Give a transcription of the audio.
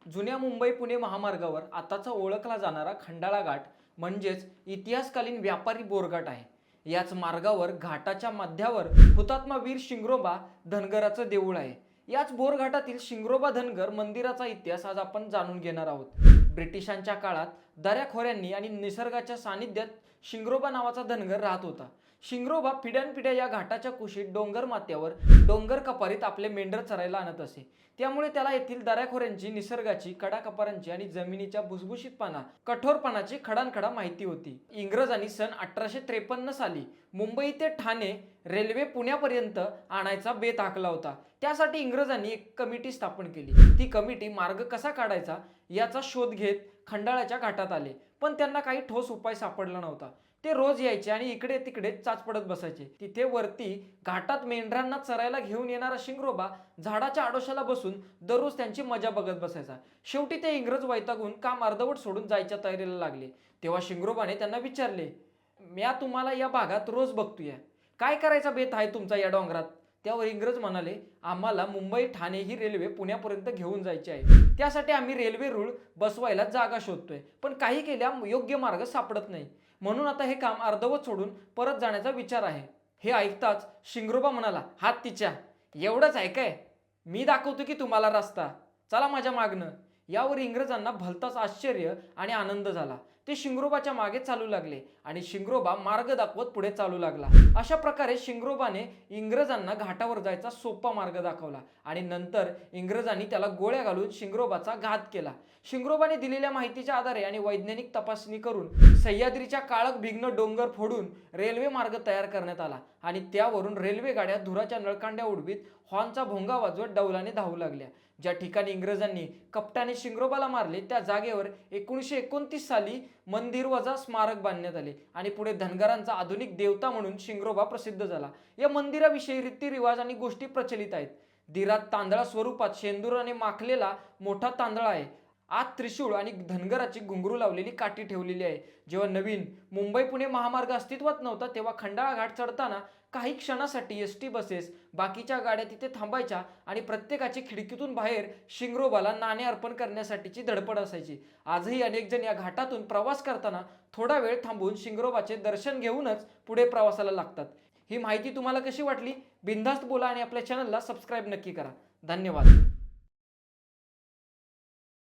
जुन्या मुंबई पुणे महामार्गावर आताचा ओळखला जाणारा खंडाळा घाट म्हणजेच इतिहासकालीन व्यापारी बोरघाट आहे। याच मार्गावर घाटाच्या मध्यावर हुतात्मा वीर शिंगरोबा धनगराचं देऊळ आहे। याच बोरघाटातील शिंगरोबा धनगर मंदिराचा इतिहास आज आपण जाणून घेणार आहोत। ब्रिटिशांच्या काळात दऱ्याखोऱ्यांनी आणि निसर्गाच्या सानिध्यात शिंगरोबा नावाचा धनगर राहत होता। शिंगरोबा पिढ्यानपिढ्या या घाटाच्या कुशीत डोंगर माथ्यावर डोंगर कपारीत आपले मेंढर चरायला आणत असे। त्यामुळे त्याला येथील दऱ्याखोऱ्यांची, निसर्गाची, कडाकपारांची आणि जमिनीच्या भुसभुशीतपणा, कठोरपणाची खडानखडा माहिती होती। इंग्रजांनी सन 1853 साली मुंबई ते ठाणे रेल्वे पुण्यापर्यंत आणायचा बेत आखला होता। त्यासाठी इंग्रजांनी एक कमिटी स्थापन केली। ती कमिटी मार्ग कसा काढायचा याचा शोध घेत खंडाळ्याच्या घाटात आले, पण त्यांना काही ठोस उपाय सापडला नव्हता। ते रोज यायचे आणि इकडे तिकडे चाच पडत बसायचे। तिथे वरती घाटात मेंढरांना चरायला घेऊन येणारा शिंगरोबा झाडाच्या आडोशाला बसून दररोज त्यांची मजा बघत बसायचा। शेवटी ते इंग्रज वैतागून काम अर्धवट सोडून जायच्या तयारीला लागले। तेव्हा शिंगरोबाने त्यांना विचारले, म्या तुम्हाला या भागात रोज बघतोय, काय करायचा बेत आहे तुमचा या डोंगरात? त्यावर इंग्रज म्हणाले, आम्हाला मुंबई ठाणे ही रेल्वे पुण्यापर्यंत घेऊन जायची आहे। त्यासाठी आम्ही रेल्वे रूळ बसवायला जागा शोधतोय, पण काही केल्या योग्य मार्ग सापडत नाही। म्हणून आता हे काम अर्धवट सोडून परत जाण्याचा विचार आहे। हे ऐकताच शिंगरोबा म्हणाला, हात तिच्या, एवढंच आहे काय? मी दाखवतो की तुम्हाला रस्ता, चला माझ्या मागणं। यावर इंग्रजांना भलताच आश्चर्य आणि आनंद झाला। ते शिंगरोबाच्या मागे चालू लागले आणि शिंगरोबा मार्ग दाखवत पुढे चालू लागला। अशा प्रकारे शिंगरोबाने इंग्रजांना घाटावर जायचा सोपा मार्ग दाखवला आणि नंतर इंग्रजांनी त्याला गोळ्या घालून शिंगरोबाचा घात केला। शिंगरोबाने दिलेल्या माहितीच्या आधारे आणि वैज्ञानिक तपासणी करून सह्याद्रीच्या काळक भिन्न डोंगर फोडून रेल्वे मार्ग तयार करण्यात आला आणि त्यावरून रेल्वे गाड्या धुराच्या नळकांड्या उडवीत हॉर्नचा भोंगा वाजवत डौलाने धावू लागल्या। ज्या ठिकाणी इंग्रजांनी कपटाने शिंगरोबाला मारले त्या जागेवर 1929 साली मंदिर वजा स्मारक बांधण्यात आले आणि पुढे धनगरांचा आधुनिक देवता म्हणून शिंगरोबा प्रसिद्ध झाला। या मंदिराविषयी रीतिरिवाज आणि गोष्टी प्रचलित आहेत। दिरात तांदळा स्वरूपात शेंदुराने माखलेला मोठा तांदळा आहे। आत त्रिशूळ आणि धनगराची घुंगरू लावलेली काठी ठेवलेली आहे। जेव्हा नवीन मुंबई पुणे महामार्ग अस्तित्वात नव्हता तेव्हा खंडाळा घाट चढताना काही क्षणासाठी एसटी बसेस, बाकीच्या गाड्या तिथे थांबायच्या आणि प्रत्येकाची खिडकीतून बाहेर शिंगरोबाला नाणे अर्पण करण्यासाठीची धडपड असायची। आजही अनेक जण या घाटातून प्रवास करताना थोडा वेळ थांबून शिंगरोबाचे दर्शन घेऊनच पुढे प्रवासाला लागतात। ही माहिती तुम्हाला कशी वाटली? बिनधास्त बोला आणि आपल्या चॅनलला सबस्क्राईब नक्की करा। धन्यवाद।